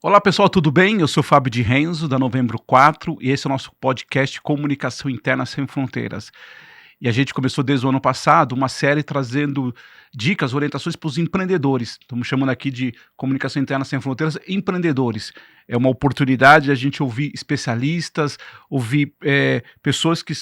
Olá pessoal, tudo bem? Eu sou Fábio de Renzo, da Novembro 4, e esse é o nosso podcast Comunicação Interna Sem Fronteiras. E a gente começou desde o ano passado uma série trazendo dicas, orientações para os empreendedores. Estamos chamando aqui de Comunicação Interna Sem Fronteiras Empreendedores. É uma oportunidade de a gente ouvir especialistas, ouvir pessoas que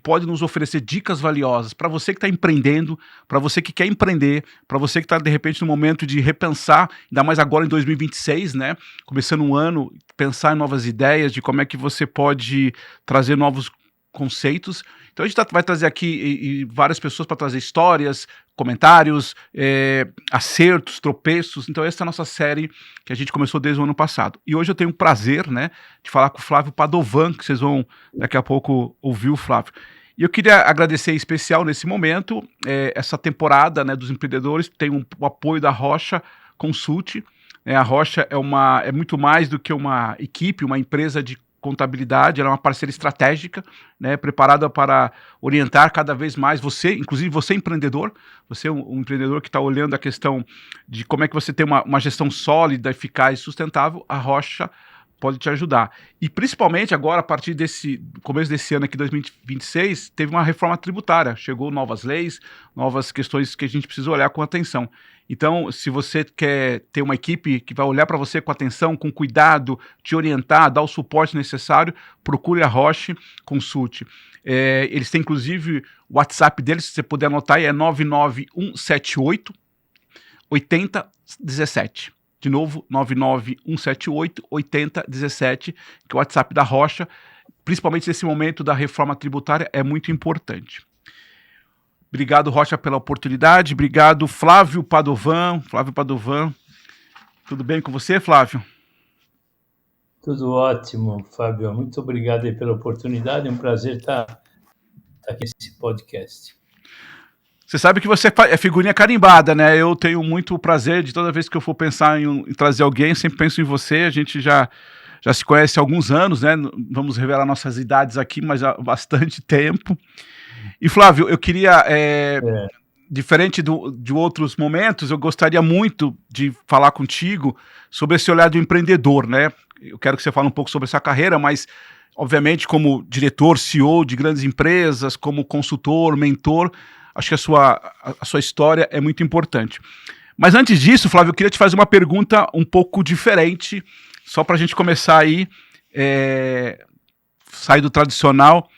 podem nos oferecer dicas valiosas para você que está empreendendo, para você que quer empreender, para você que está de repente no momento de repensar, ainda mais agora em 2026, né? Começando um ano, pensar em novas ideias de como é que você pode trazer novos conceitos. Então a gente vai trazer aqui várias pessoas para trazer histórias, comentários, acertos, tropeços. Então essa é a nossa série que a gente começou desde o ano passado. E hoje eu tenho o prazer, né, de falar com o Flávio Padovan, que vocês vão daqui a pouco ouvir o Flávio. E eu queria agradecer em especial nesse momento essa temporada, né, dos empreendedores. Tem o apoio da Rocha Consult. A Rocha é muito mais do que uma equipe, uma empresa de contabilidade. Ela é uma parceira estratégica, né, preparada para orientar cada vez mais você, inclusive você empreendedor, você um empreendedor que está olhando a questão de como é que você tem uma gestão sólida, eficaz e sustentável. A Rocha pode te ajudar. E principalmente agora, a partir desse começo desse ano aqui, 2026, teve uma reforma tributária, chegou novas leis, novas questões que a gente precisa olhar com atenção. Então, se você quer ter uma equipe que vai olhar para você com atenção, com cuidado, te orientar, dar o suporte necessário, procure a Roche Consult. Eles têm, inclusive, o WhatsApp deles, se você puder anotar, é 99178 8017. De novo, 99178 8017, que é o WhatsApp da Rocha. Principalmente nesse momento da reforma tributária, é muito importante. Obrigado, Rocha, pela oportunidade. Obrigado, Flávio Padovan. Flávio Padovan. Tudo bem com você, Flávio? Tudo ótimo, Fábio. Muito obrigado aí pela oportunidade. É um prazer estar aqui nesse podcast. Você sabe que você é figurinha carimbada, né? Eu tenho muito prazer de toda vez que eu for pensar em trazer alguém, sempre penso em você. A gente já se conhece há alguns anos, né? Vamos revelar nossas idades aqui, mas há bastante tempo. E Flávio, eu queria, diferente de outros momentos, eu gostaria muito de falar contigo sobre esse olhar do empreendedor, né? Eu quero que você fale um pouco sobre essa carreira, mas obviamente como diretor, CEO de grandes empresas, como consultor, mentor, acho que a sua história é muito importante. Mas antes disso, Flávio, eu queria te fazer uma pergunta um pouco diferente, só para a gente começar aí, sair do tradicional.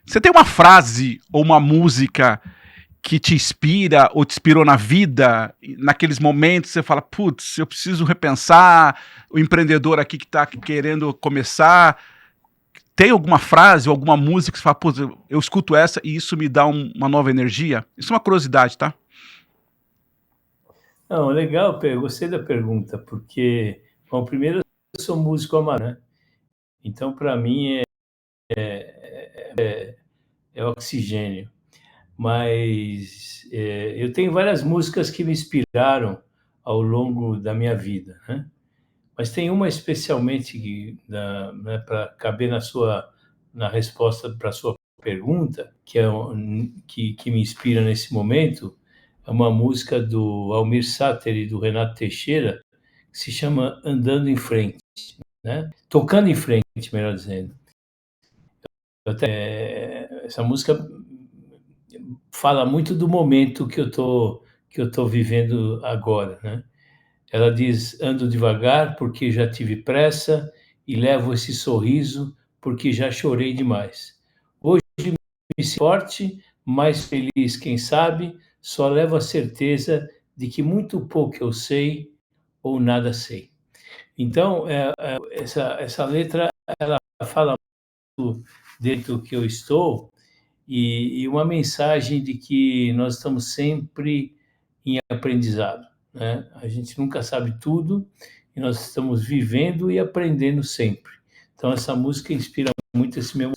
Você tem uma frase ou uma música que te inspira ou te inspirou na vida, naqueles momentos você fala, putz, eu preciso repensar, o empreendedor aqui que está querendo começar, tem alguma frase ou alguma música que você fala, putz, eu escuto essa e isso me dá uma nova energia? Isso é uma curiosidade, tá? Não, legal, eu gostei da pergunta, porque, bom, primeiro eu sou músico amador, né? Então, para mim, é oxigênio. Mas eu tenho várias músicas que me inspiraram ao longo da minha vida, né? Mas tem uma especialmente né, para caber na resposta para a sua pergunta, que me inspira nesse momento, é uma música do Almir Sater e do Renato Teixeira, que se chama Andando em Frente, né? Tocando em frente, melhor dizendo. Essa música fala muito do momento que eu tô vivendo agora, né? Ela diz: ando devagar porque já tive pressa e levo esse sorriso porque já chorei demais. Hoje me sinto forte, mais feliz, quem sabe, só levo a certeza de que muito pouco eu sei ou nada sei. Então, essa letra ela fala muito dentro do que eu estou e uma mensagem de que nós estamos sempre em aprendizado, né? A gente nunca sabe tudo e nós estamos vivendo e aprendendo sempre. Então essa música inspira muito esse meu.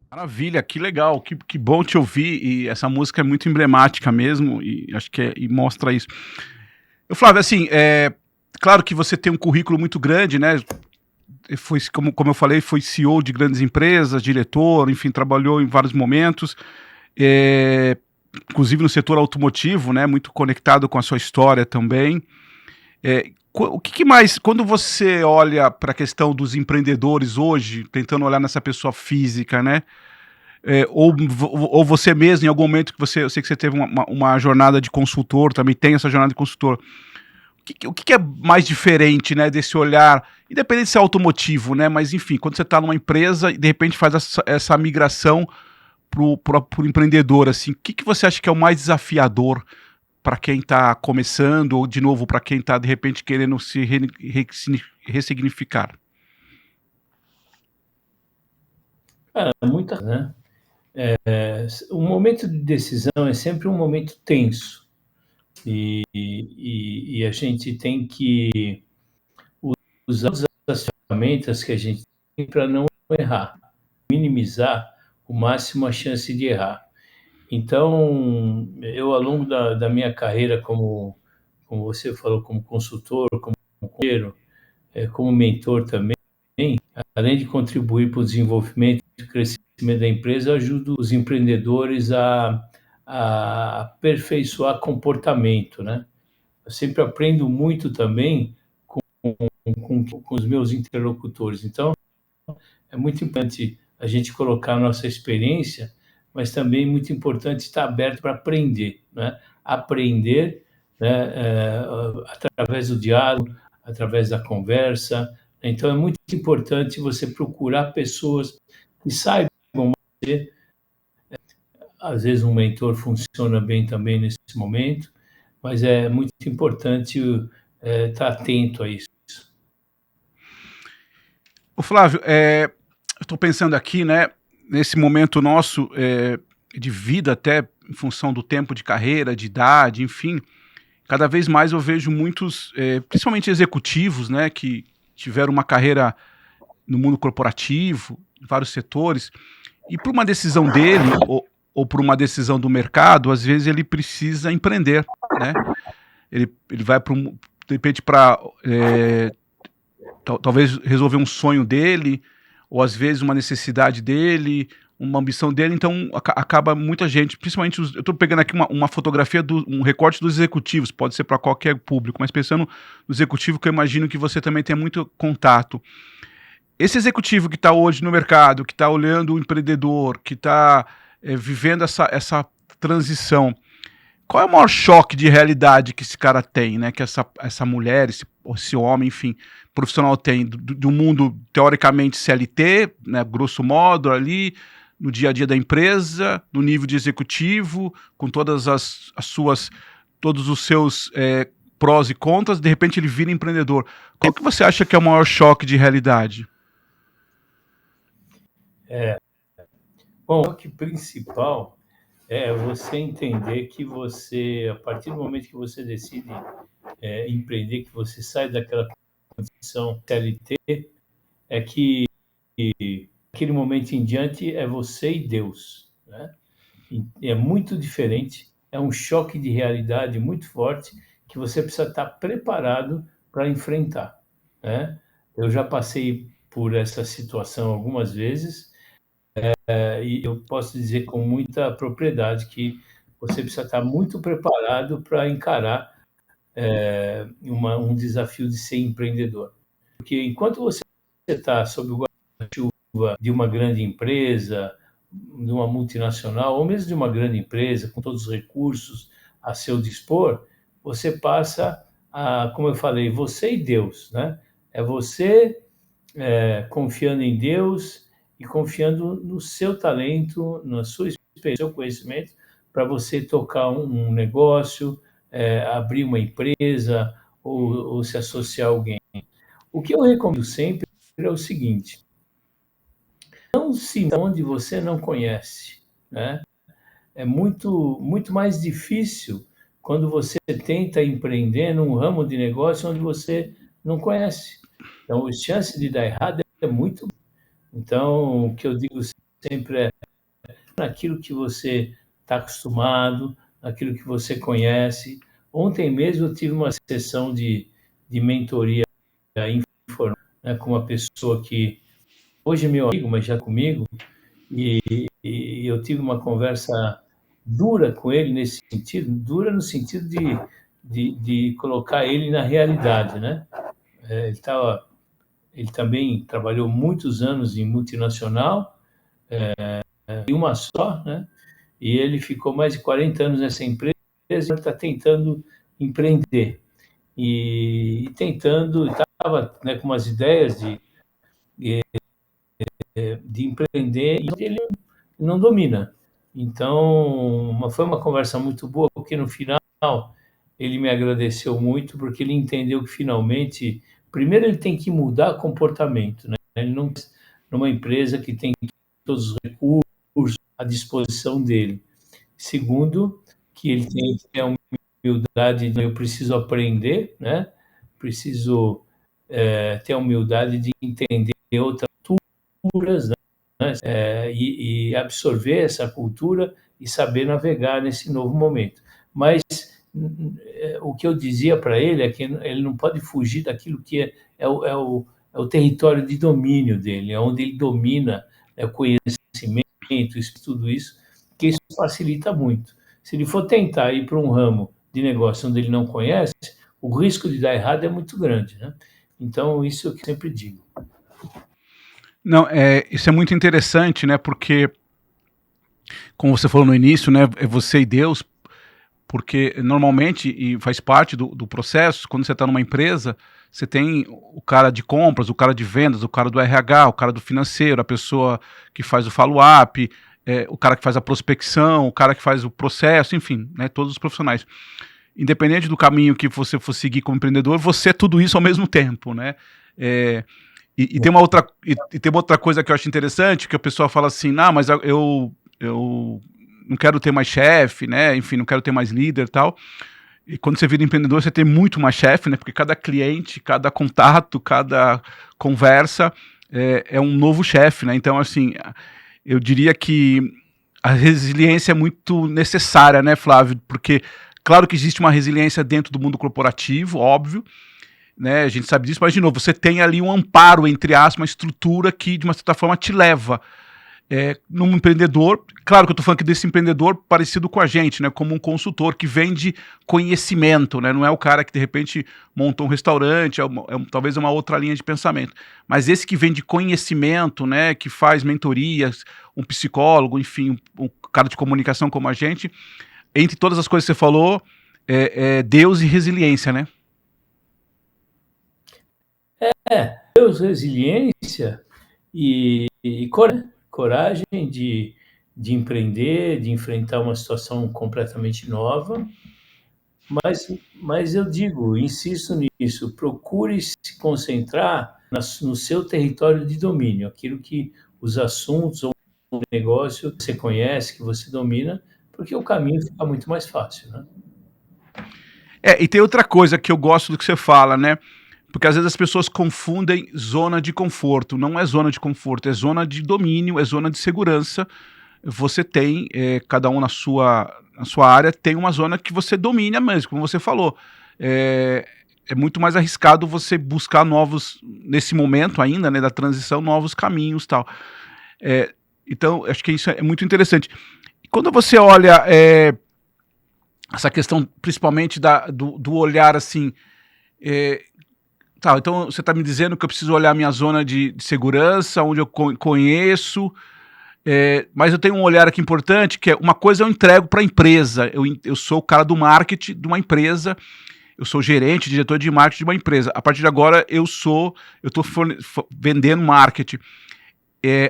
Maravilha, que legal, que bom te ouvir, e essa música é muito emblemática mesmo, e acho que e mostra isso. Eu, Flávio, assim, claro que você tem um currículo muito grande, né? Foi, como eu falei, foi CEO de grandes empresas, diretor, enfim, trabalhou em vários momentos, inclusive no setor automotivo, né? Muito conectado com a sua história também. O que mais, quando você olha para a questão dos empreendedores hoje, tentando olhar nessa pessoa física, né? Ou você mesmo, em algum momento que você, eu sei que você teve uma jornada de consultor, também tem essa jornada de consultor. O que é mais diferente, né, desse olhar, independente se é automotivo, né? Mas enfim, quando você está numa empresa e de repente faz essa migração pro empreendedor, assim, o que você acha que é o mais desafiador para quem está começando, ou de novo, para quem está de repente querendo se ressignificar? Cara, muita, né? O momento de decisão é sempre um momento tenso e a gente tem que usar as ferramentas que a gente tem para não errar, minimizar o máximo a chance de errar. Então, eu, ao longo da minha carreira, como você falou, como consultor, como conselheiro, como mentor também, além de contribuir para o desenvolvimento e crescimento da empresa, eu ajudo os empreendedores a aperfeiçoar comportamento, né? Eu sempre aprendo muito também com os meus interlocutores. Então, é muito importante a gente colocar a nossa experiência, mas também muito importante estar aberto para aprender, né? Aprender, né, através do diálogo, através da conversa. Então, é muito importante você procurar pessoas que saibam você. Às vezes, um mentor funciona bem também nesse momento, mas é muito importante estar atento a isso. Ô Flávio, eu estou pensando aqui, né, nesse momento nosso de vida, até em função do tempo de carreira, de idade, enfim, cada vez mais eu vejo muitos, principalmente executivos, né, que tiveram uma carreira no mundo corporativo, em vários setores, e por uma decisão dele ou por uma decisão do mercado, às vezes ele precisa empreender, né? Ele vai para de repente para talvez resolver um sonho dele, ou às vezes uma necessidade dele, uma ambição dele, então acaba muita gente, principalmente eu estou pegando aqui uma fotografia, um recorte dos executivos, pode ser para qualquer público, mas pensando no executivo que eu imagino que você também tem muito contato. Esse executivo que está hoje no mercado, que está olhando o empreendedor, que está vivendo essa transição, qual é o maior choque de realidade que esse cara tem, né? Que essa mulher, esse homem, enfim, profissional tem, do mundo teoricamente CLT, né? Grosso modo, ali, no dia a dia da empresa, no nível de executivo, com todas todos os seus prós e contras, de repente ele vira empreendedor. Qual que você acha que é o maior choque de realidade? Bom, o choque principal é você entender que você, a partir do momento que você decide empreender, que você sai daquela condição CLT, é que aquele momento em diante é você e Deus, né? E é muito diferente, é um choque de realidade muito forte que você precisa estar preparado para enfrentar, né? Eu já passei por essa situação algumas vezes, e eu posso dizer com muita propriedade que você precisa estar muito preparado para encarar um desafio de ser empreendedor. Porque enquanto você está sob o guarda-chuva de uma grande empresa, de uma multinacional, ou mesmo de uma grande empresa, com todos os recursos a seu dispor, você passa a, como eu falei, você e Deus, né? É você confiando em Deus e confiando no seu talento, na sua experiência, no seu conhecimento, para você tocar um negócio, abrir uma empresa ou se associar a alguém. O que eu recomendo sempre é o seguinte: não se onde você não conhece, né? É muito mais difícil quando você tenta empreender num ramo de negócio onde você não conhece. Então, a chance de dar errado é muito. Então, o que eu digo sempre é naquilo que você está acostumado, naquilo que você conhece. Ontem mesmo eu tive uma sessão de mentoria informal, né, com uma pessoa que hoje é meu amigo, mas já comigo, e eu tive uma conversa dura com ele nesse sentido, dura no sentido de colocar ele na realidade, né? Ele também trabalhou muitos anos em multinacional, em uma só, né? E ele ficou mais de 40 anos nessa empresa e está tentando empreender. E tentando, estava, né, com umas ideias de empreender, e ele não domina. Então, foi uma conversa muito boa, porque no final ele me agradeceu muito, porque ele entendeu que finalmente, primeiro ele tem que mudar comportamento, né? Ele não, numa empresa que tem todos os recursos à disposição dele. Segundo, que ele tem que ter a humildade de eu preciso aprender, né? Preciso ter a humildade de entender outras culturas, né? E absorver essa cultura e saber navegar nesse novo momento. Mas o que eu dizia para ele é que ele não pode fugir daquilo que é o território de domínio dele, é onde ele domina, o conhecimento, tudo isso, que isso facilita muito. Se ele for tentar ir para um ramo de negócio onde ele não conhece, o risco de dar errado é muito grande, né? Então, isso é o que eu sempre digo. Não, isso é muito interessante, né? Porque, como você falou no início, né? É você e Deus, porque normalmente, e faz parte do processo, quando você está numa empresa, você tem o cara de compras, o cara de vendas, o cara do RH, o cara do financeiro, a pessoa que faz o follow-up, o cara que faz a prospecção, o cara que faz o processo, enfim, né? Todos os profissionais. Independente do caminho que você for seguir como empreendedor, você é tudo isso ao mesmo tempo, né? Tem uma outra coisa que eu acho interessante, que a pessoa fala assim, mas eu não quero ter mais chefe, né? Enfim, não quero ter mais líder e tal. E quando você vira empreendedor, você tem muito mais chefe, né? Porque cada cliente, cada contato, cada conversa é um novo chefe, né? Então, assim, eu diria que a resiliência é muito necessária, né, Flávio? Porque, claro que existe uma resiliência dentro do mundo corporativo, óbvio, né? A gente sabe disso, mas, de novo, você tem ali um amparo, entre aspas, uma estrutura que, de uma certa forma, te leva num empreendedor, claro que eu estou falando aqui desse empreendedor parecido com a gente, né, como um consultor que vende conhecimento, né, não é o cara que de repente montou um restaurante, talvez uma outra linha de pensamento, mas esse que vende conhecimento, né, que faz mentorias, um psicólogo, enfim, um cara de comunicação como a gente, entre todas as coisas que você falou, Deus e resiliência, né? Deus, resiliência e coragem de empreender, de enfrentar uma situação completamente nova. Mas eu digo, insisto nisso, procure se concentrar no seu território de domínio, aquilo que os assuntos ou o negócio que você conhece, que você domina, porque o caminho fica muito mais fácil, né? E tem outra coisa que eu gosto do que você fala, né? Porque às vezes as pessoas confundem zona de conforto. Não é zona de conforto, é zona de domínio, é zona de segurança. Você tem, cada um na sua área, tem uma zona que você domina mesmo, como você falou. É muito mais arriscado você buscar novos, nesse momento ainda, né, da transição, novos caminhos e tal. Então, acho que isso é muito interessante. E quando você olha essa questão, principalmente do olhar assim, tá, então você está me dizendo que eu preciso olhar a minha zona de segurança, onde eu conheço, mas eu tenho um olhar aqui importante, que é uma coisa eu entrego para a empresa, eu sou o cara do marketing de uma empresa, eu sou gerente, diretor de marketing de uma empresa. A partir de agora eu estou vendendo marketing.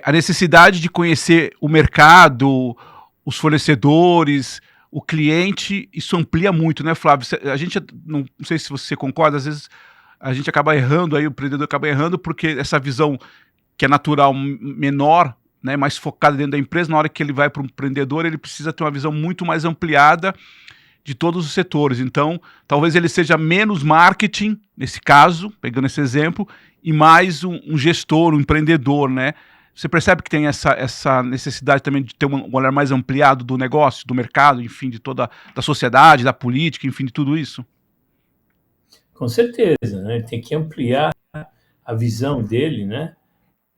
A necessidade de conhecer o mercado, os fornecedores, o cliente, isso amplia muito, né, Flávio? A gente, não sei se você concorda, às vezes a gente acaba errando, aí o empreendedor acaba errando, porque essa visão que é natural, menor, né, mais focada dentro da empresa, na hora que ele vai para um empreendedor, ele precisa ter uma visão muito mais ampliada de todos os setores. Então, talvez ele seja menos marketing, nesse caso, pegando esse exemplo, e mais um gestor, um empreendedor, né? Você percebe que tem essa necessidade também de ter um olhar mais ampliado do negócio, do mercado, enfim, de toda da sociedade, da política, enfim, de tudo isso? Com certeza, né? Ele tem que ampliar a visão dele, né?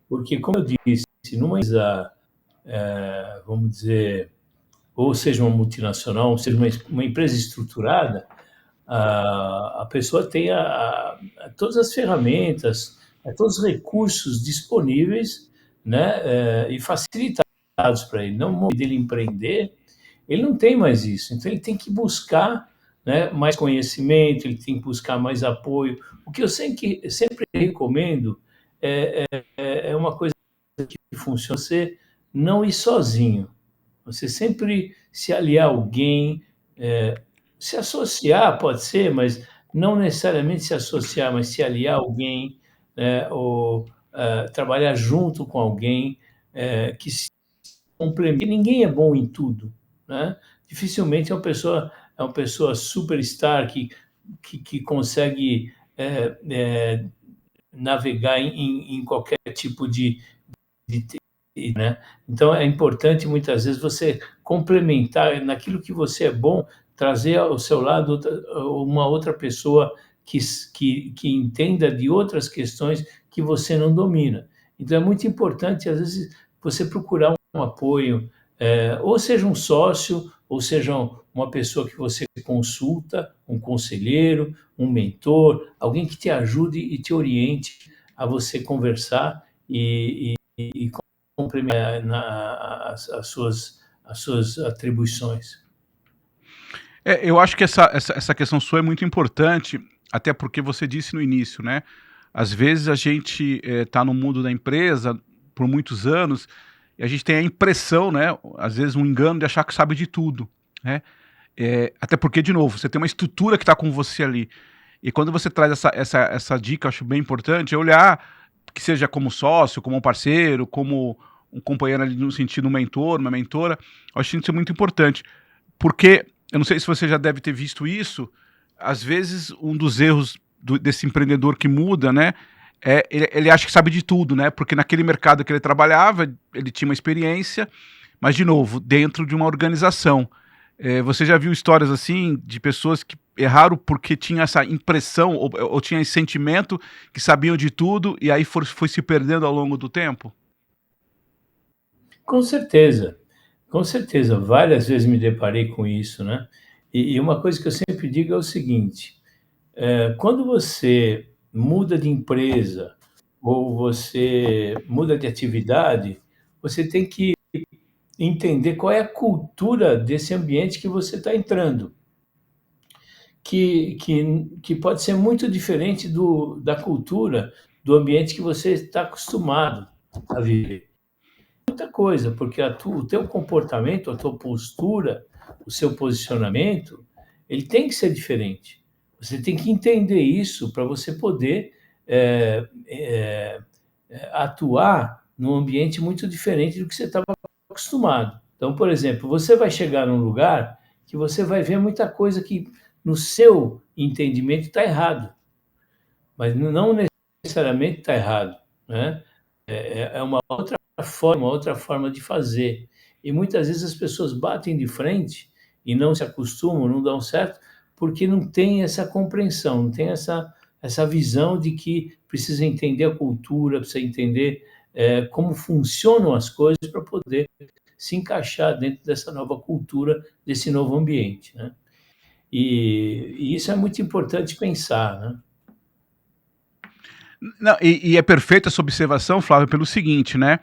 Porque, como eu disse, numa empresa, vamos dizer, ou seja uma multinacional, ou seja uma empresa estruturada, a pessoa tenha todas as ferramentas, todos os recursos disponíveis, né, e facilitados para ele. Não no momento dele empreender, ele não tem mais isso. Então ele tem que buscar, né, mais conhecimento, ele tem que buscar mais apoio. O que eu sempre recomendo é uma coisa que funciona, você não ir sozinho. Você sempre se aliar a alguém, se associar pode ser, mas não necessariamente se associar, mas se aliar a alguém, né, ou trabalhar junto com alguém que se complemente. Ninguém é bom em tudo, né? Dificilmente é uma pessoa superstar que consegue navegar em qualquer tipo de né? Então é importante muitas vezes você complementar naquilo que você é bom, trazer ao seu lado uma outra pessoa que entenda de outras questões que você não domina. Então é muito importante, às vezes, você procurar um apoio, ou seja um sócio, ou seja uma pessoa que você consulta, um conselheiro, um mentor, alguém que te ajude e te oriente a você conversar e complementar as suas atribuições. Eu acho que essa questão sua é muito importante, até porque você disse no início, né? Às vezes a gente está no mundo da empresa por muitos anos e a gente tem a impressão, né? Às vezes um engano de achar que sabe de tudo, né? Até porque, de novo, você tem uma estrutura que está com você ali. E quando você traz essa dica, eu acho bem importante, é olhar que seja como sócio, como um parceiro, como um companheiro ali no sentido um mentor, uma mentora, eu acho isso muito importante. Porque, eu não sei se você já deve ter visto isso, às vezes um dos erros desse empreendedor que muda, né, ele acha que sabe de tudo, né, porque naquele mercado que ele trabalhava, ele tinha uma experiência, mas, de novo, dentro de uma organização. Você já viu histórias assim de pessoas que erraram porque tinha essa impressão ou tinha esse sentimento que sabiam de tudo e aí foi se perdendo ao longo do tempo? Com certeza, com certeza. Várias vezes me deparei com isso, né? E uma coisa que eu sempre digo é o seguinte: quando você muda de empresa ou você muda de atividade, você tem que entender qual é a cultura desse ambiente que você está entrando, que pode ser muito diferente da cultura do ambiente que você está acostumado a viver. Muita coisa, porque o teu comportamento, a tua postura, o seu posicionamento, ele tem que ser diferente. Você tem que entender isso para você poder é, é, atuar num ambiente muito diferente do que você estava acostumado. Então, por exemplo, você vai chegar num lugar que você vai ver muita coisa que no seu entendimento está errado, mas não necessariamente está errado, né? É uma outra forma de fazer. E muitas vezes as pessoas batem de frente e não se acostumam, não dão certo, porque não tem essa compreensão, não tem essa visão de que precisa entender a cultura, precisa entender como funcionam as coisas para poder se encaixar dentro dessa nova cultura, desse novo ambiente, né? E isso é muito importante pensar, né? Não, e é perfeita essa observação, Flávio, pelo seguinte, né?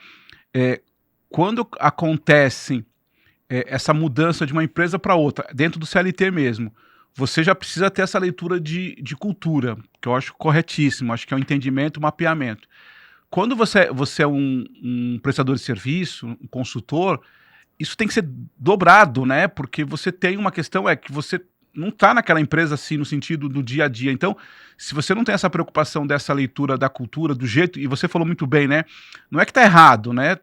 É, quando acontece essa mudança de uma empresa para outra, dentro do CLT mesmo, você já precisa ter essa leitura de cultura, que eu acho corretíssimo, acho que é um entendimento, um mapeamento. Quando você é um prestador de serviço, um consultor, isso tem que ser dobrado, né? Porque você tem uma questão, que você não está naquela empresa assim no sentido do dia a dia. Então, se você não tem essa preocupação dessa leitura da cultura, do jeito, e você falou muito bem, né? Não é que está errado, né?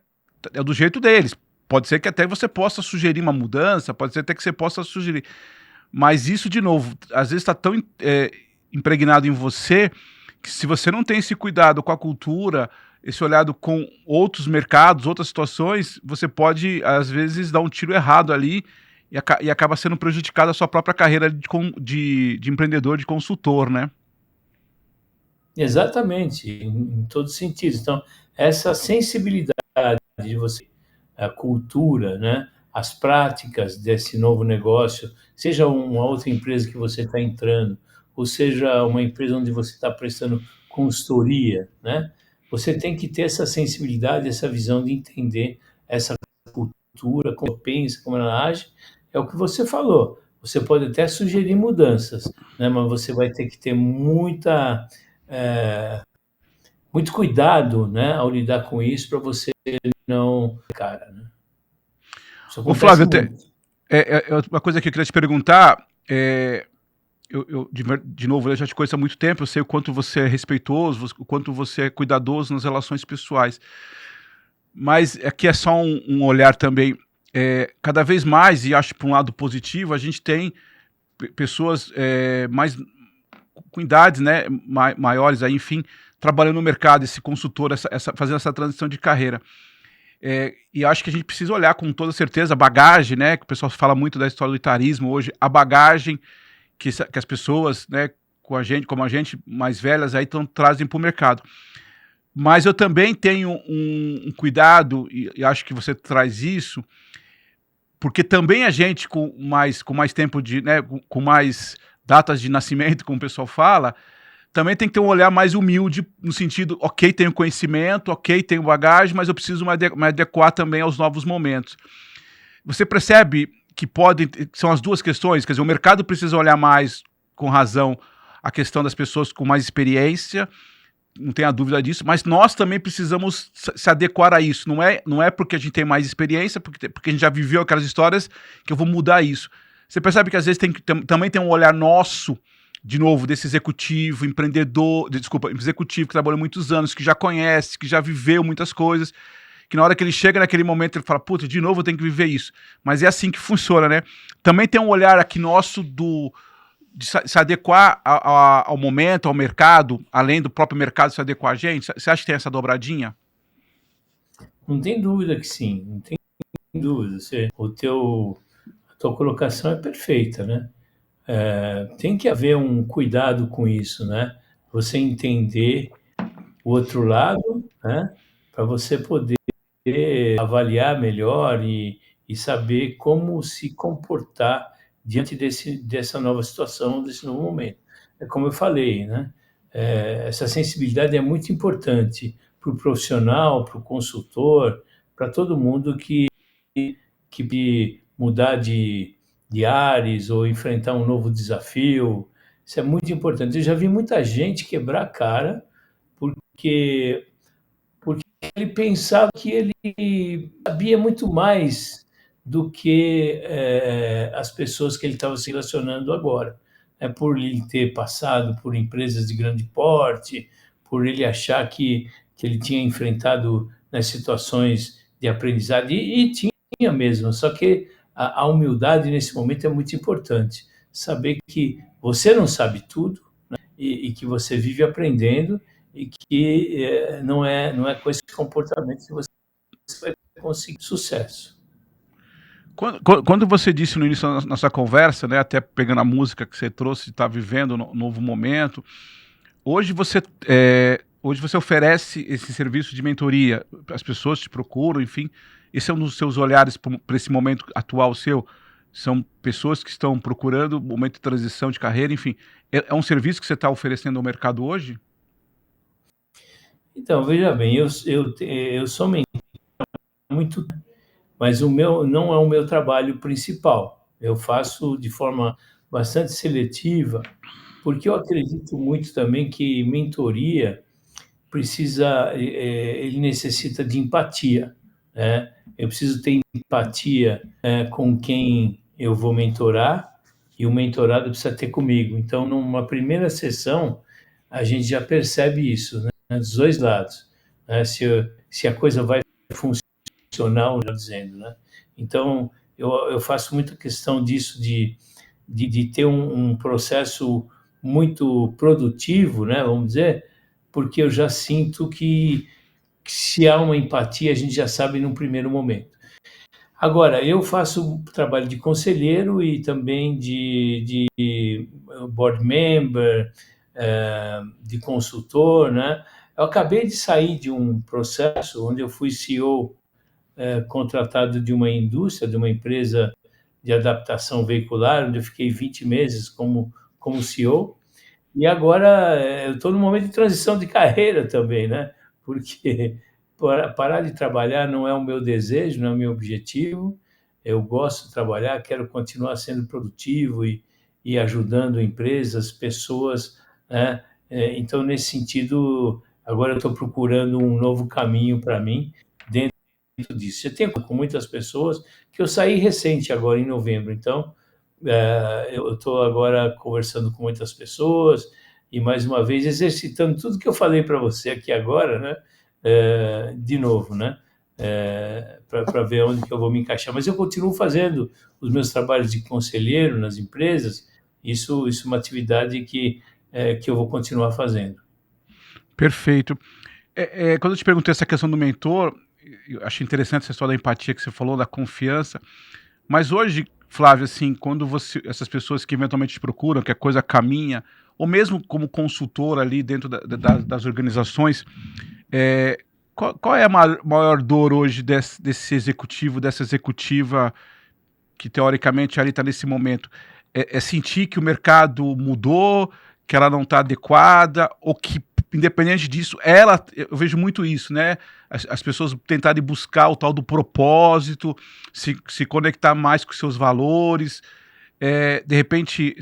É do jeito deles. Pode ser que até você possa sugerir uma mudança, pode ser até que você possa sugerir. Mas isso, de novo, às vezes está tão impregnado em você que se você não tem esse cuidado com a cultura, esse olhado com outros mercados, outras situações, você pode, às vezes, dar um tiro errado ali e acaba sendo prejudicado a sua própria carreira de empreendedor, de consultor, né? Exatamente, em todos os sentidos. Então, essa sensibilidade de você, a cultura, né? as práticas desse novo negócio, seja uma outra empresa que você está entrando, ou seja uma empresa onde você está prestando consultoria, né? Você tem que ter essa sensibilidade, essa visão de entender essa cultura, como pensa, como ela age, é o que você falou. Você pode até sugerir mudanças, né? Mas você vai ter que ter eh, muito cuidado, né, ao lidar com isso para você não, cara, né? Isso Ô acontece Flávio, até, muito. uma coisa que eu queria te perguntar, de novo, eu já te conheço há muito tempo, eu sei o quanto você é respeitoso, o quanto você é cuidadoso nas relações pessoais. Mas aqui é só um olhar também. Cada vez mais, e acho por um lado positivo, a gente tem pessoas mais com idades, né, maiores, aí, enfim, trabalhando no mercado, esse consultor, fazendo essa transição de carreira. E acho que a gente precisa olhar com toda certeza a bagagem, né, que o pessoal fala muito da história do etarismo hoje, a bagagem que as pessoas, né, como a gente, mais velhas, aí trazem para o mercado. Mas eu também tenho um cuidado, e acho que você traz isso, porque também a gente com mais tempo de, né, com mais datas de nascimento, como o pessoal fala, também tem que ter um olhar mais humilde, no sentido, ok, tenho conhecimento, ok, tenho bagagem, mas eu preciso me adequar também aos novos momentos. Você percebe que são as duas questões, quer dizer, o mercado precisa olhar mais, com razão, a questão das pessoas com mais experiência, não tenha dúvida disso, mas nós também precisamos se adequar a isso. Não é porque a gente tem mais experiência, porque a gente já viveu aquelas histórias, que eu vou mudar isso. Você percebe que às vezes também tem um olhar nosso, de novo, desse executivo, executivo que trabalhou muitos anos, que já conhece, que já viveu muitas coisas, que na hora que ele chega naquele momento ele fala, puta, de novo eu tenho que viver isso. Mas é assim que funciona, né? Também tem um olhar aqui nosso de se adequar ao momento, ao mercado, além do próprio mercado se adequar a gente? Você acha que tem essa dobradinha? Não tem dúvida que sim, não tem dúvida. A tua colocação é perfeita, né? Tem que haver um cuidado com isso, né? Você entender o outro lado, né? Para você poder avaliar melhor e saber como se comportar diante dessa nova situação, desse novo momento. É como eu falei, né? Essa sensibilidade é muito importante para o profissional, para o consultor, para todo mundo que mudar de ares ou enfrentar um novo desafio. Isso é muito importante. Eu já vi muita gente quebrar a cara porque ele pensava que ele sabia muito mais do que as pessoas que ele estava se relacionando agora. Por ele ter passado por empresas de grande porte, por ele achar que ele tinha enfrentado nas situações de aprendizado, e tinha mesmo, só que a humildade nesse momento é muito importante. Saber que você não sabe tudo, né, e que você vive aprendendo e que não é com esse comportamento que você vai conseguir sucesso. Quando você disse no início da nossa conversa, né, até pegando a música que você trouxe, está vivendo um novo momento, hoje você oferece esse serviço de mentoria, as pessoas te procuram, enfim, esse é um dos seus olhares para esse momento atual seu, são pessoas que estão procurando um momento de transição de carreira, enfim, é um serviço que você está oferecendo ao mercado hoje? Então, veja bem, eu sou mentor há muito tempo, mas o meu não é o meu trabalho principal. Eu faço de forma bastante seletiva, porque eu acredito muito também que mentoria ele necessita de empatia, né? Eu preciso ter empatia com quem eu vou mentorar e o mentorado precisa ter comigo. Então, numa primeira sessão, a gente já percebe isso, né, dos dois lados, né? Se a coisa vai funcionar, ou melhor dizendo, né? Então, eu faço muita questão disso, de ter um processo muito produtivo, né, vamos dizer, porque eu já sinto que se há uma empatia, a gente já sabe num primeiro momento. Agora, eu faço trabalho de conselheiro e também de board member, de consultor, né? Eu acabei de sair de um processo onde eu fui CEO contratado de uma indústria, de uma empresa de adaptação veicular, onde eu fiquei 20 meses como CEO, e agora eu estou num momento de transição de carreira também, né? Porque parar de trabalhar não é o meu desejo, não é o meu objetivo. Eu gosto de trabalhar, quero continuar sendo produtivo e ajudando empresas, pessoas, né? Então, nesse sentido, agora eu estou procurando um novo caminho para mim dentro disso. Eu tenho com muitas pessoas que eu saí recente agora em novembro, então eu estou agora conversando com muitas pessoas e mais uma vez exercitando tudo que eu falei para você aqui agora, né? De novo, né? Para ver onde que eu vou me encaixar. Mas eu continuo fazendo os meus trabalhos de conselheiro nas empresas. Isso é uma atividade que eu vou continuar fazendo. Perfeito. Quando eu te perguntei essa questão do mentor, eu achei interessante essa história da empatia que você falou, da confiança. Mas hoje, Flávio, assim, quando essas pessoas que eventualmente te procuram, que a coisa caminha, ou mesmo como consultor ali dentro das organizações, qual é a maior dor hoje desse executivo, dessa executiva que teoricamente ali está nesse momento? É sentir que o mercado mudou, que ela não está adequada, ou que, independente disso, eu vejo muito isso, né? As pessoas tentarem buscar o tal do propósito, se conectar mais com seus valores, de repente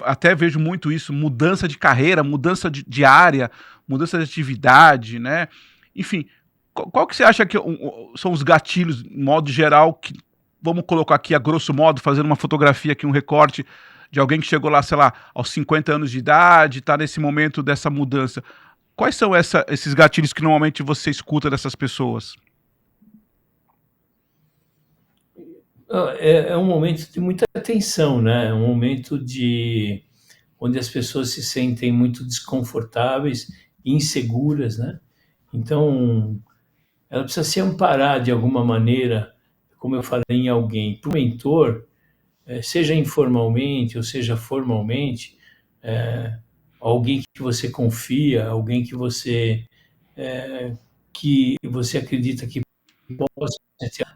até vejo muito isso, mudança de carreira, mudança de área, mudança de atividade, né? Enfim, qual que você acha que são os gatilhos, de modo geral, que vamos colocar aqui a grosso modo, fazendo uma fotografia aqui, um recorte de alguém que chegou lá, sei lá, aos 50 anos de idade, está nesse momento dessa mudança. Quais são esses gatilhos que normalmente você escuta dessas pessoas? É um momento de muita tensão, né? É um momento onde as pessoas se sentem muito desconfortáveis, inseguras, né? Então, ela precisa se amparar de alguma maneira, como eu falei, em alguém. Para o mentor, seja informalmente ou seja formalmente, alguém que você confia, alguém que você acredita que possa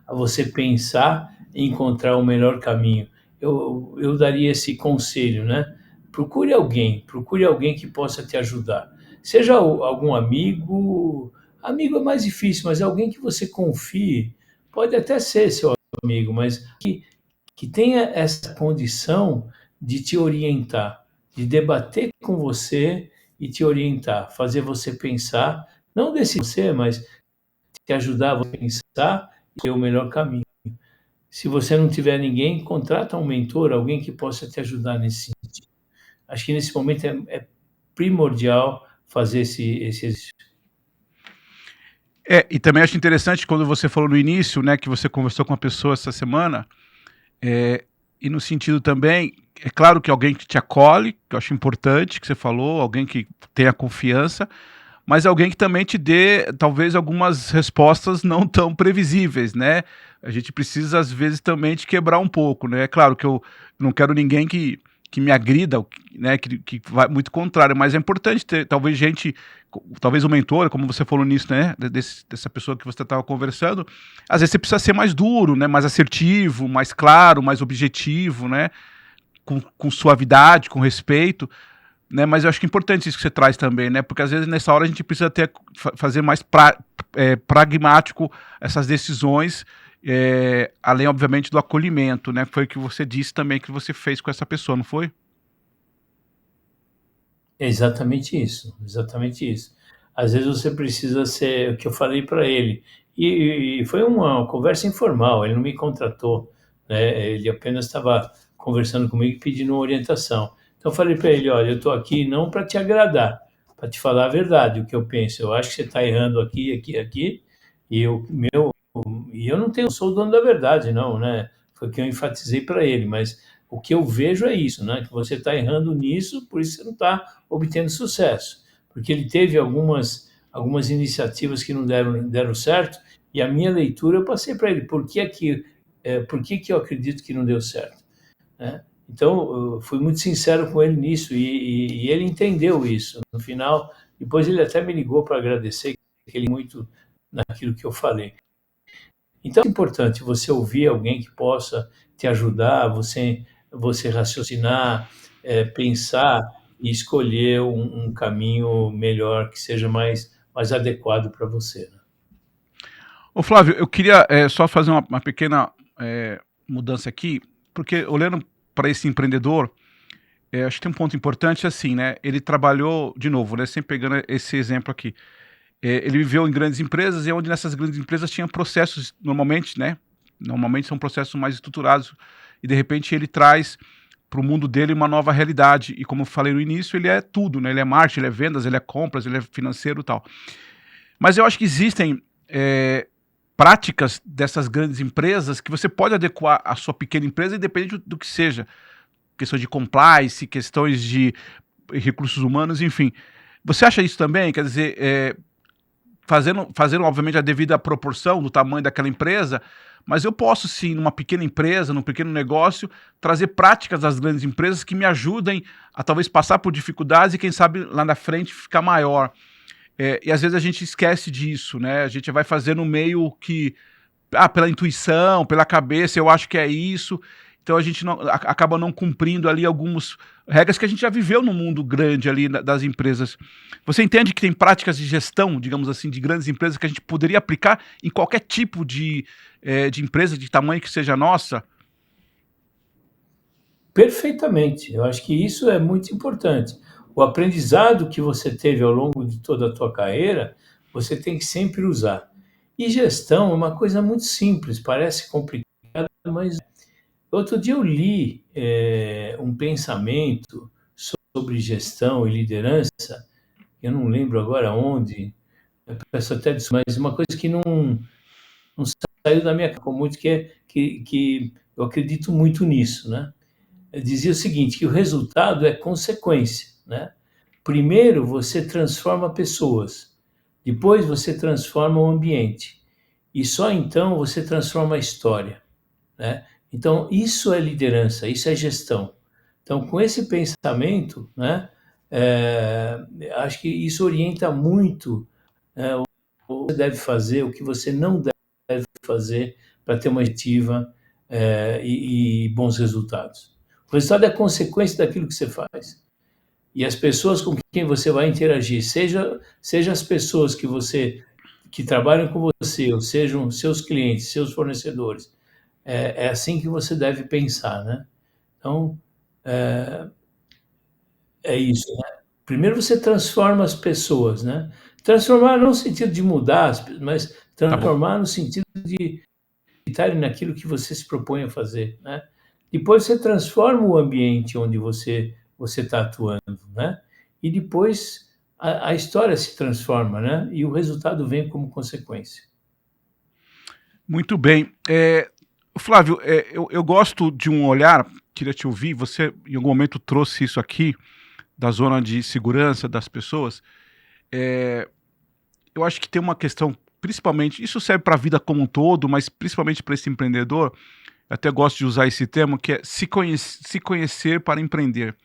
a você pensar e encontrar o melhor caminho. Eu daria esse conselho, né? Procure alguém que possa te ajudar. Seja algum amigo, amigo é mais difícil, mas alguém que você confie, pode até ser seu amigo, mas que tenha essa condição de te orientar, de debater com você e te orientar, fazer você pensar, não decidir você, mas te ajudar a pensar e ter o melhor caminho. Se você não tiver ninguém, contrata um mentor, alguém que possa te ajudar nesse sentido. Acho que nesse momento é primordial fazer esse exercício. E também acho interessante quando você falou no início, né, que você conversou com uma pessoa essa semana, e no sentido também, é claro que alguém que te acolhe, que eu acho importante, que você falou, alguém que tenha confiança, mas alguém que também te dê, talvez, algumas respostas não tão previsíveis, né? A gente precisa, às vezes, também de quebrar um pouco, né? É claro que eu não quero ninguém que me agrida, né? Que vai muito contrário, mas é importante ter, talvez, talvez o mentor, como você falou nisso, né? Dessa pessoa que você estava conversando, às vezes você precisa ser mais duro, né? Mais assertivo, mais claro, mais objetivo, né? Com suavidade, com respeito, né? Mas eu acho que é importante isso que você traz também, né? Porque às vezes nessa hora a gente precisa fazer mais pragmático essas decisões, além, obviamente, do acolhimento, né? Foi o que você disse também que você fez com essa pessoa, não foi? É exatamente isso, exatamente isso. Às vezes você precisa ser o que eu falei para ele. E foi uma conversa informal, ele não me contratou, né? Ele apenas estava conversando comigo e pedindo uma orientação. Então eu falei para ele, olha, eu estou aqui não para te agradar, para te falar a verdade, o que eu penso. Eu acho que você está errando aqui, aqui, aqui, e eu não tenho, sou o dono da verdade, não, né? Foi o que eu enfatizei para ele, mas o que eu vejo é isso, né? Que você está errando nisso, por isso você não está obtendo sucesso. Porque ele teve algumas iniciativas que não deram certo, e a minha leitura eu passei para ele, por que eu acredito que não deu certo, né? Então, eu fui muito sincero com ele nisso, e ele entendeu isso. No final, depois ele até me ligou para agradecer, que ele muito naquilo que eu falei. Então é importante você ouvir alguém que possa te ajudar, você raciocinar, pensar e escolher um caminho melhor que seja mais adequado para você, né? Ô Flávio, eu queria só fazer uma pequena mudança aqui, porque olhando para esse empreendedor, acho que tem um ponto importante assim, né? Ele trabalhou, de novo, né? Sempre pegando esse exemplo aqui. Ele viveu em grandes empresas e onde nessas grandes empresas tinha processos, normalmente, né? Normalmente são processos mais estruturados e de repente ele traz para o mundo dele uma nova realidade. E como eu falei no início, ele é tudo, né? Ele é marketing, ele é vendas, ele é compras, ele é financeiro e tal. Mas eu acho que existem práticas dessas grandes empresas que você pode adequar à sua pequena empresa, independente do que seja. Questões de compliance, questões de recursos humanos, enfim. Você acha isso também? Quer dizer, fazendo obviamente a devida proporção do tamanho daquela empresa, mas eu posso sim, numa pequena empresa, num pequeno negócio, trazer práticas das grandes empresas que me ajudem a talvez passar por dificuldades e quem sabe lá na frente ficar maior. E às vezes a gente esquece disso, né? A gente vai fazendo meio que pela intuição, pela cabeça, eu acho que é isso. Então a gente acaba não cumprindo ali algumas regras que a gente já viveu no mundo grande ali das empresas. Você entende que tem práticas de gestão, digamos assim, de grandes empresas que a gente poderia aplicar em qualquer tipo de empresa, de tamanho que seja nossa? Perfeitamente, eu acho que isso é muito importante. O aprendizado que você teve ao longo de toda a tua carreira, você tem que sempre usar. E gestão é uma coisa muito simples, parece complicado, mas outro dia eu li um pensamento sobre gestão e liderança, eu não lembro agora onde, eu peço até disso, mas uma coisa que não saiu da minha cabeça muito, que eu acredito muito nisso, né? Dizia o seguinte, que o resultado é consequência, né? Primeiro você transforma pessoas, depois você transforma o ambiente, e só então você transforma a história, né? Então isso é liderança, isso é gestão. Então com esse pensamento, né, acho que isso orienta muito, né, o que você deve fazer, o que você não deve fazer para ter uma ativa e bons resultados. O resultado é a consequência daquilo que você faz. E as pessoas com quem você vai interagir, seja as pessoas que trabalham com você, ou sejam seus clientes, seus fornecedores, é assim que você deve pensar, né? Então, é isso, né? Primeiro você transforma as pessoas, né? Transformar não no sentido de mudar, mas Tá bom. transformar no sentido de estarem naquilo que você se propõe a fazer, né? Depois você transforma o ambiente onde você está atuando, né? E depois a história se transforma, né? E o resultado vem como consequência. Muito bem. Flávio, eu gosto de um olhar, queria te ouvir, você em algum momento trouxe isso aqui, da zona de segurança das pessoas. É, eu acho que tem uma questão, principalmente, isso serve para a vida como um todo, mas principalmente para esse empreendedor, eu até gosto de usar esse termo, que é se conhecer para empreender.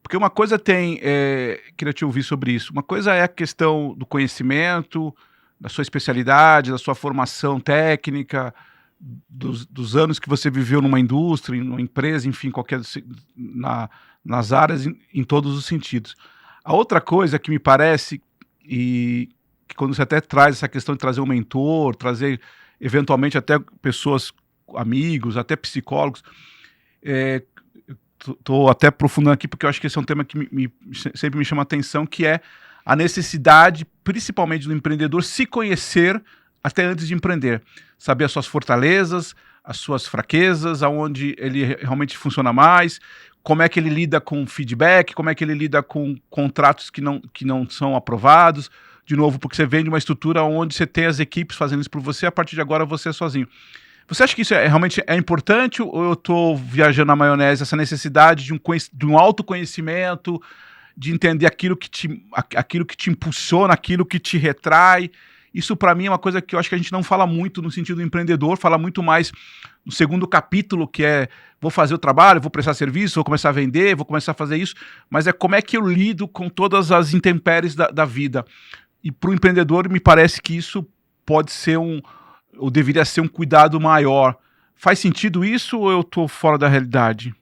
Porque uma coisa queria te ouvir sobre isso, uma coisa é a questão do conhecimento, da sua especialidade, da sua formação técnica, dos anos que você viveu numa indústria, numa empresa, enfim, nas áreas, em todos os sentidos. A outra coisa que me parece, e que quando você até traz essa questão de trazer um mentor, trazer eventualmente até pessoas, amigos, até psicólogos, estou até aprofundando aqui porque eu acho que esse é um tema que sempre me chama a atenção, que é a necessidade, principalmente do empreendedor, se conhecer até antes de empreender. Saber as suas fortalezas, as suas fraquezas, aonde ele realmente funciona mais, como é que ele lida com feedback, como é que ele lida com contratos que não são aprovados. De novo, porque você vem de uma estrutura onde você tem as equipes fazendo isso por você, a partir de agora você é sozinho. Você acha que isso realmente é importante ou eu estou viajando na maionese, essa necessidade de um autoconhecimento, de entender aquilo que te impulsiona, aquilo que te retrai? Isso para mim é uma coisa que eu acho que a gente não fala muito no sentido do empreendedor, fala muito mais no segundo capítulo, que é vou fazer o trabalho, vou prestar serviço, vou começar a vender, vou começar a fazer isso, mas é como é que eu lido com todas as intempéries da vida. E para o empreendedor me parece que isso pode ser ou deveria ser um cuidado maior. Faz sentido isso ou eu estou fora da realidade?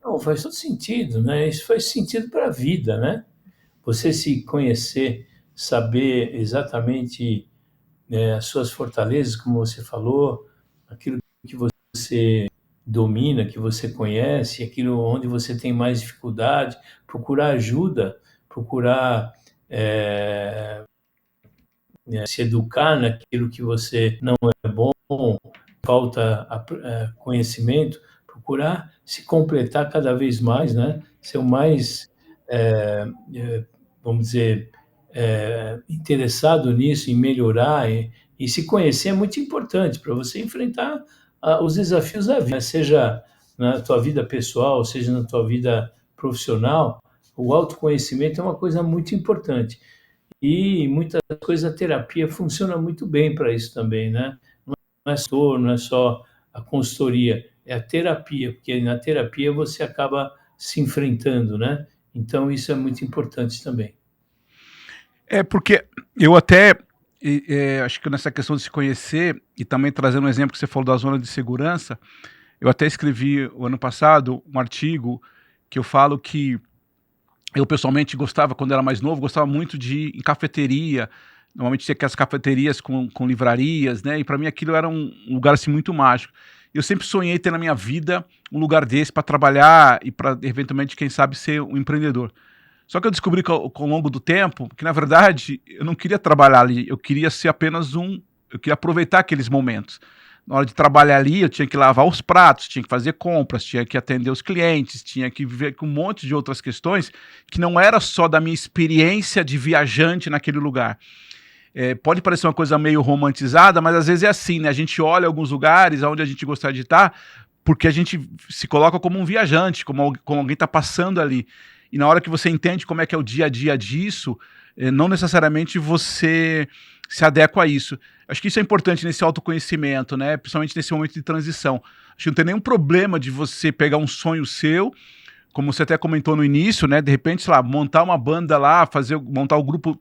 Não, faz todo sentido, né? Isso faz sentido para a vida, né? Você se conhecer, saber exatamente as suas fortalezas, como você falou, aquilo que você domina, que você conhece, aquilo onde você tem mais dificuldade, procurar ajuda, procurar eh, se educar naquilo que você não é bom, falta conhecimento, procurar se completar cada vez mais, né? Ser o mais, eh, eh, vamos dizer, interessado nisso, em melhorar e se conhecer é muito importante para você enfrentar os desafios da vida, seja na tua vida pessoal, seja na tua vida profissional. O autoconhecimento é uma coisa muito importante. E muitas coisas a terapia funciona muito bem para isso também, né? Não é só a consultoria, é a terapia, porque na terapia você acaba se enfrentando, né? Então isso é muito importante também. É porque eu até acho que nessa questão de se conhecer e também trazendo um exemplo que você falou da zona de segurança, eu até escrevi o ano passado um artigo que eu falo que eu pessoalmente gostava, quando era mais novo, gostava muito de ir em cafeteria. Normalmente tinha aquelas cafeterias com livrarias, né? E para mim aquilo era um lugar assim muito mágico. Eu sempre sonhei ter na minha vida um lugar desse para trabalhar e para eventualmente, quem sabe, ser um empreendedor. Só que eu descobri ao longo do tempo que, na verdade, eu não queria trabalhar ali, eu queria ser apenas um. Eu queria aproveitar aqueles momentos. Na hora de trabalhar ali, eu tinha que lavar os pratos, tinha que fazer compras, tinha que atender os clientes, tinha que viver com um monte de outras questões que não era só da minha experiência de viajante naquele lugar. Pode parecer uma coisa meio romantizada, mas às vezes é assim, né? A gente olha alguns lugares onde a gente gostaria de estar, porque a gente se coloca como um viajante, como alguém está passando ali. E na hora que você entende como é que é o dia a dia disso, não necessariamente você se adequa a isso. Acho que isso é importante nesse autoconhecimento, né? Principalmente nesse momento de transição. Acho que não tem nenhum problema de você pegar um sonho seu, como você até comentou no início, né? De repente, sei lá, montar uma banda lá, montar o grupo,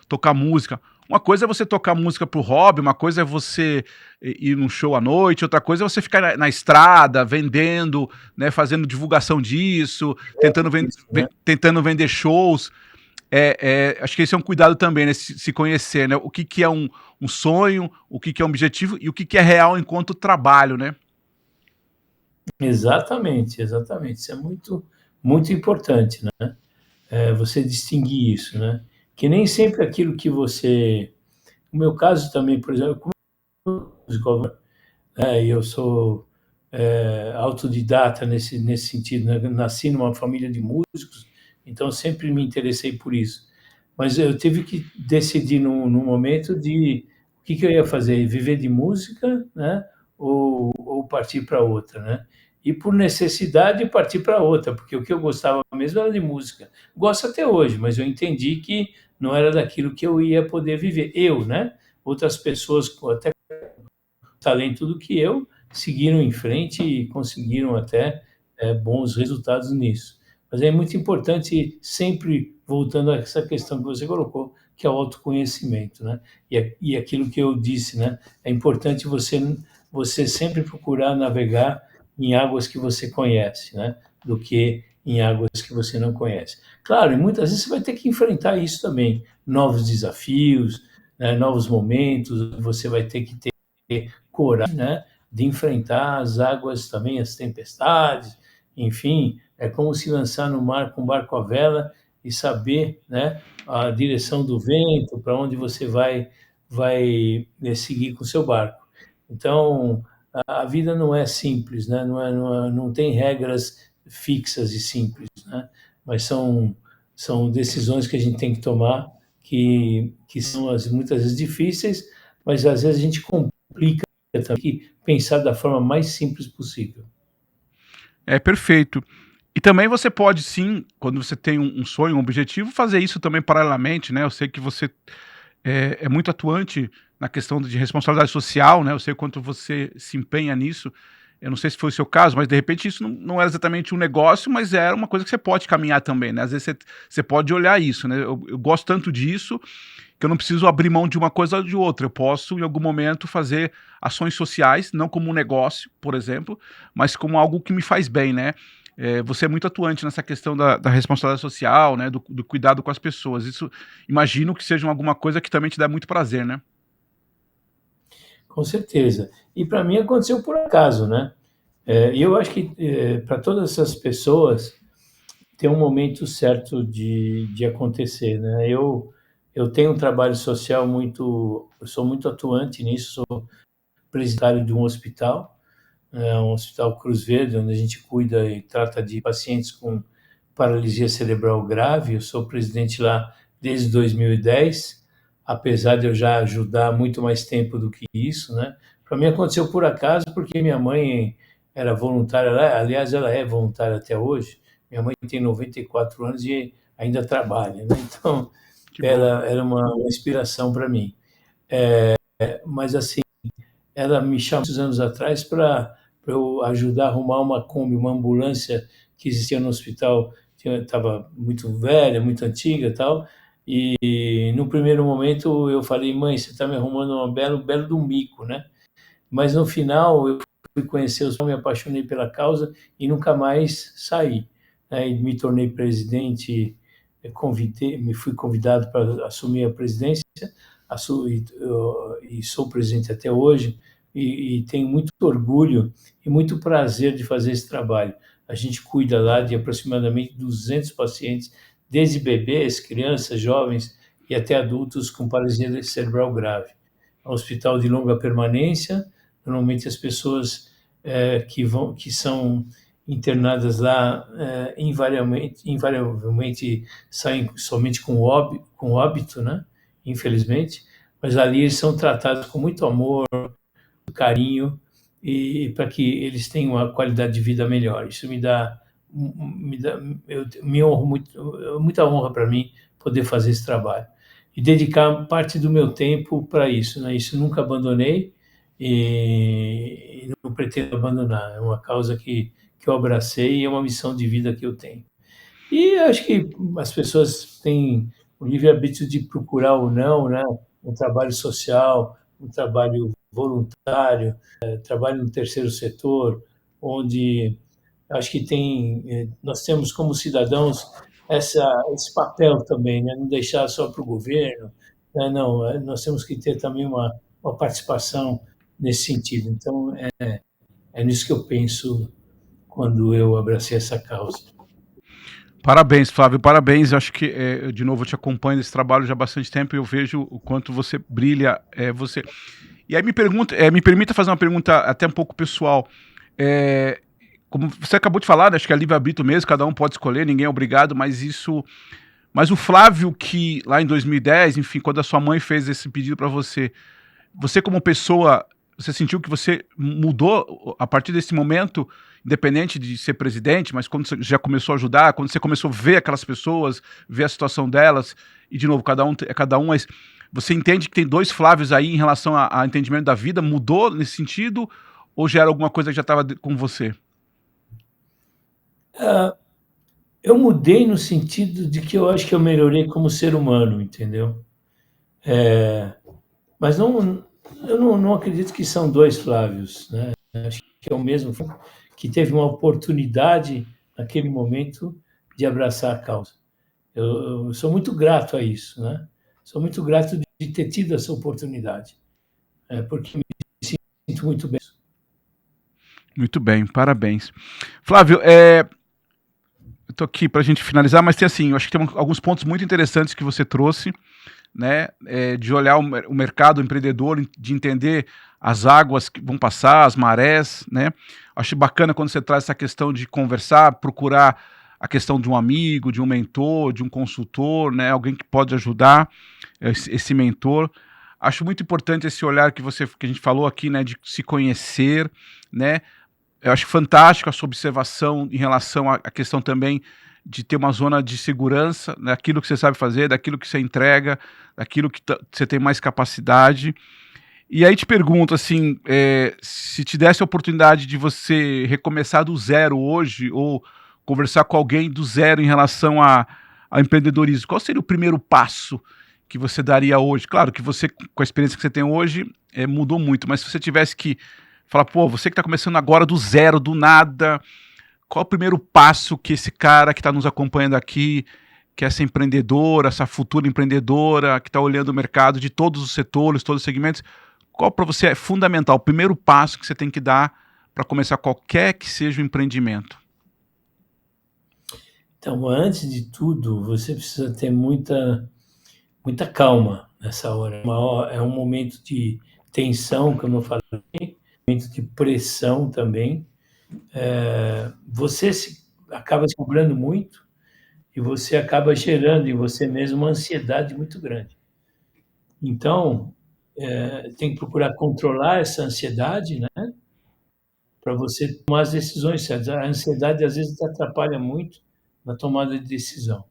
tocar música. Uma coisa é você tocar música pro hobby, uma coisa é você ir num show à noite, outra coisa é você ficar na estrada, vendendo, né, fazendo divulgação disso, Isso, né? tentando vender shows. Acho que esse é um cuidado também, né? Se conhecer, né? O que, que é um sonho, o que, que é um objetivo e o que, que é real enquanto trabalho, né? Exatamente, exatamente. Isso é muito, muito importante, né? Você distinguir isso, né? Que nem sempre aquilo que você. No meu caso também, por exemplo, como músico, eu sou autodidata nesse sentido, né? Nasci numa família de músicos, então sempre me interessei por isso. Mas eu tive que decidir num momento de o que eu ia fazer, viver de música, né? Ou partir para outra, né? E por necessidade partir para outra, porque o que eu gostava mesmo era de música. Gosto até hoje, mas eu entendi que não era daquilo que eu ia poder viver. Eu, né? Outras pessoas com até talento do que eu seguiram em frente e conseguiram até bons resultados nisso. Mas é muito importante, sempre voltando a essa questão que você colocou, que é o autoconhecimento, né? E aquilo que eu disse, né? É importante você sempre procurar navegar em águas que você conhece, né? Do que em águas que você não conhece. Claro, e muitas vezes você vai ter que enfrentar isso também, novos desafios, né? Novos momentos, você vai ter que ter coragem, né, de enfrentar as águas também, as tempestades, enfim, é como se lançar no mar com barco à vela e saber, né, a direção do vento, para onde você vai seguir com o seu barco. Então, a vida não é simples, né? Não tem regras fixas e simples, né? Mas são decisões que a gente tem que tomar que são muitas vezes difíceis, mas às vezes a gente complica também, que pensar da forma mais simples possível. É perfeito. E também você pode sim, quando você tem um sonho, um objetivo, fazer isso também paralelamente, né? Eu sei que você é muito atuante na questão de responsabilidade social, né? Eu sei o quanto você se empenha nisso. Eu não sei se foi o seu caso, mas de repente isso não era exatamente um negócio, mas era uma coisa que você pode caminhar também, né? Às vezes você pode olhar isso, né? Eu gosto tanto disso que eu não preciso abrir mão de uma coisa ou de outra. Eu posso, em algum momento, fazer ações sociais, não como um negócio, por exemplo, mas como algo que me faz bem, né? Você é muito atuante nessa questão da responsabilidade social, né? Do cuidado com as pessoas. Isso, imagino que seja alguma coisa que também te dá muito prazer, né? Com certeza. E para mim aconteceu por acaso, né? E eu acho que para todas essas pessoas tem um momento certo de acontecer, né? Eu tenho um trabalho social eu sou muito atuante nisso, sou presidiário de um hospital, um hospital Cruz Verde, onde a gente cuida e trata de pacientes com paralisia cerebral grave. Eu sou presidente lá desde 2010, apesar de eu já ajudar muito mais tempo do que isso, né? Para mim aconteceu por acaso, porque minha mãe era voluntária lá, aliás, ela é voluntária até hoje. Minha mãe tem 94 anos e ainda trabalha, né? Então, Que bom. ela era uma inspiração para mim. Mas assim, ela me chamou muitos anos atrás para eu ajudar a arrumar uma Kombi, uma ambulância que existia no hospital, estava muito velha, muito antiga e tal. E no primeiro momento eu falei, mãe, você está me arrumando um belo de um mico, né? Mas no final eu fui conhecer os me apaixonei pela causa e nunca mais saí, né? E me tornei presidente, me fui convidado para assumir a presidência, e sou presidente até hoje, e tenho muito orgulho e muito prazer de fazer esse trabalho. A gente cuida lá de aproximadamente 200 pacientes, desde bebês, crianças, jovens e até adultos com paralisia cerebral grave. É um hospital de longa permanência. Normalmente as pessoas que são internadas lá invariavelmente saem somente com óbito, né? Infelizmente, mas ali eles são tratados com muito amor, carinho, e para que eles tenham uma qualidade de vida melhor. Isso me honra muito, muita honra para mim poder fazer esse trabalho e dedicar parte do meu tempo para isso, né? Isso nunca abandonei e não pretendo abandonar. É uma causa que eu abracei e é uma missão de vida que eu tenho. E acho que as pessoas têm o livre-arbítrio de procurar ou não, né, um trabalho social, um trabalho voluntário, trabalho no terceiro setor, onde acho que nós temos como cidadãos esse papel também, né, não deixar só para o governo, né, não, nós temos que ter também uma participação nesse sentido. Então, é nisso que eu penso quando eu abracei essa causa. Parabéns, Flávio, parabéns. Eu acho que, de novo, eu te acompanho nesse trabalho já há bastante tempo e eu vejo o quanto você brilha. Você. E aí me permita fazer uma pergunta até um pouco pessoal. É, como você acabou de falar, né, acho que é livre-arbítrio mesmo, cada um pode escolher, ninguém é obrigado, mas o Flávio que lá em 2010, enfim, quando a sua mãe fez esse pedido para você, você como pessoa, você sentiu que você mudou a partir desse momento, independente de ser presidente, mas quando você já começou a ajudar, quando você começou a ver aquelas pessoas, ver a situação delas, e de novo, cada um, mas você entende que tem dois Flávios aí em relação a entendimento da vida, mudou nesse sentido, ou já era alguma coisa que já estava com você? Eu mudei no sentido de que eu acho que eu melhorei como ser humano, entendeu? Mas eu não acredito que são dois Flávios, né? Acho que é o mesmo que teve uma oportunidade naquele momento de abraçar a causa. Eu sou muito grato a isso, né? Sou muito grato de ter tido essa oportunidade, porque me sinto muito bem. Muito bem, parabéns. Flávio, eu tô aqui para a gente finalizar, mas tem assim, eu acho que tem alguns pontos muito interessantes que você trouxe, né, de olhar o mercado o empreendedor, de entender as águas que vão passar, as marés, né? Acho bacana quando você traz essa questão de conversar, procurar a questão de um amigo, de um mentor, de um consultor, né? Alguém que pode ajudar esse mentor. Acho muito importante esse olhar que a gente falou aqui, né, de se conhecer, né? Eu acho fantástico a sua observação em relação à questão também de ter uma zona de segurança, daquilo que você sabe fazer, daquilo que você entrega, daquilo que você tem mais capacidade. E aí te pergunto, assim, se te desse a oportunidade de você recomeçar do zero hoje, ou conversar com alguém do zero em relação a empreendedorismo, qual seria o primeiro passo que você daria hoje? Claro que você, com a experiência que você tem hoje, mudou muito, mas se você tivesse que falar, pô, você que está começando agora do zero, do nada, qual é o primeiro passo que esse cara que está nos acompanhando aqui, que é essa empreendedora, essa futura empreendedora, que está olhando o mercado de todos os setores, todos os segmentos, qual para você é fundamental, o primeiro passo que você tem que dar para começar qualquer que seja o empreendimento? Então, antes de tudo, você precisa ter muita calma nessa hora. É um momento de tensão, como eu falei, momento de pressão também. Você acaba se cobrando muito e você acaba gerando em você mesmo uma ansiedade muito grande. Então, tem que procurar controlar essa ansiedade, né? Para você tomar as decisões certas. A ansiedade, às vezes, te atrapalha muito na tomada de decisão.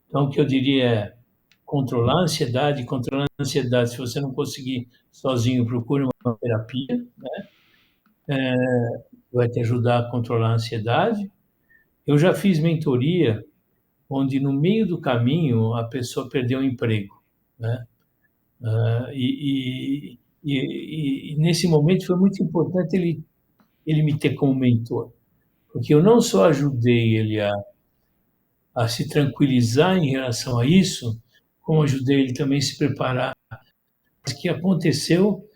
Então, o que eu diria é controlar a ansiedade. Controlando a ansiedade, se você não conseguir sozinho, procure uma terapia, né? Vai te ajudar a controlar a ansiedade. Eu já fiz mentoria onde, no meio do caminho, a pessoa perdeu o emprego, né? E nesse momento foi muito importante ele me ter como mentor, porque eu não só ajudei ele a se tranquilizar em relação a isso, como ajudei ele também a se preparar para o que aconteceu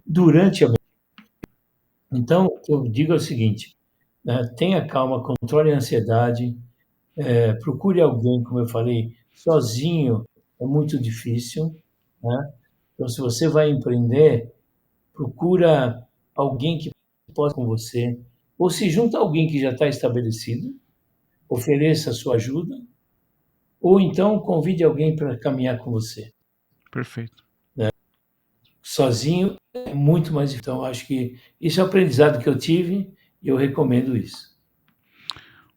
durante a. Então, o que eu digo é o seguinte, né, tenha calma, controle a ansiedade, procure alguém, como eu falei, sozinho é muito difícil, né? Então, se você vai empreender, procura alguém que possa com você, ou se junta a alguém que já está estabelecido, ofereça a sua ajuda, ou então convide alguém para caminhar com você. Perfeito. Sozinho é muito mais difícil. Então, acho que isso é o aprendizado que eu tive e eu recomendo isso.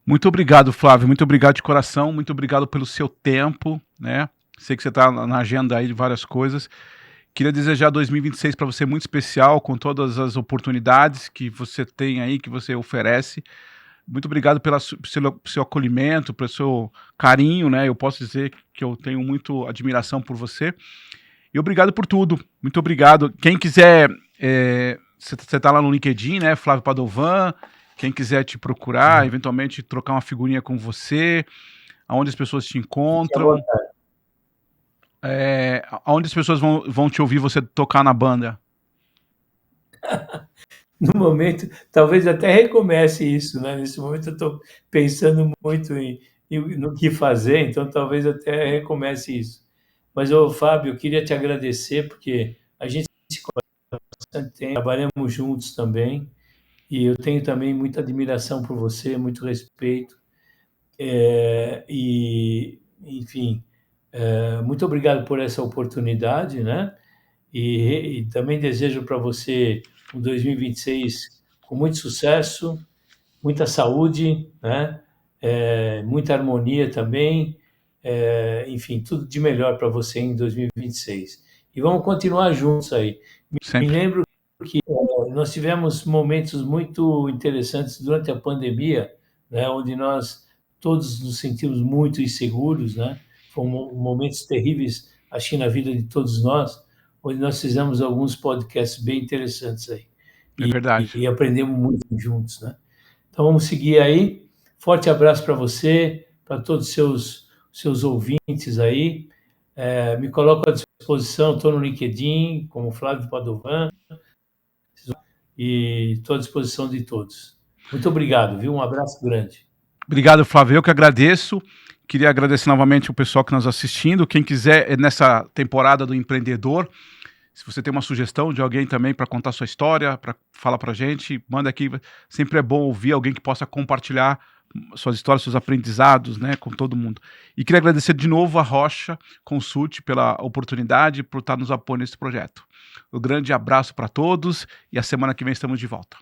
Muito obrigado, Flávio. Muito obrigado de coração. Muito obrigado pelo seu tempo, né? Sei que você está na agenda aí de várias coisas. Queria desejar 2026 para você muito especial, com todas as oportunidades que você tem aí, que você oferece. Muito obrigado pelo seu acolhimento, pelo seu carinho, né? Eu posso dizer que eu tenho muito admiração por você. E obrigado por tudo. Muito obrigado. Quem quiser, você está lá no LinkedIn, né? Flávio Padovan. Quem quiser te procurar, eventualmente trocar uma figurinha com você, aonde as pessoas te encontram, aonde as pessoas vão te ouvir você tocar na banda. No momento, talvez até recomece isso, né? Nesse momento eu estou pensando muito no que fazer, então talvez até recomece isso. Mas, Fábio, eu queria te agradecer, porque a gente se conhece há bastante tempo, trabalhamos juntos também, e eu tenho também muita admiração por você, muito respeito. Enfim, muito obrigado por essa oportunidade, né? E também desejo para você um 2026 com muito sucesso, muita saúde, né? Muita harmonia também, enfim, tudo de melhor para você em 2026. E vamos continuar juntos aí. Me Sempre. lembro que nós tivemos momentos muito interessantes durante a pandemia, né? Onde nós todos nos sentimos muito inseguros, né? Foram momentos terríveis, acho que na vida de todos nós, onde nós fizemos alguns podcasts bem interessantes aí. É verdade. E aprendemos muito juntos, né? Então vamos seguir aí. Forte abraço para você, para todos os seus ouvintes aí. Me coloco à disposição, estou no LinkedIn, como Flávio Padovan, e estou à disposição de todos. Muito obrigado, viu? Um abraço grande. Obrigado, Flávio. Eu que agradeço. Queria agradecer novamente o pessoal que nos assistindo. Quem quiser, nessa temporada do Empreendedor, se você tem uma sugestão de alguém também para contar sua história, para falar para a gente, manda aqui. Sempre é bom ouvir alguém que possa compartilhar suas histórias, seus aprendizados, né, com todo mundo. E queria agradecer de novo a Rocha Consult pela oportunidade, por estar nos apoiando nesse projeto. Um grande abraço para todos e a semana que vem estamos de volta.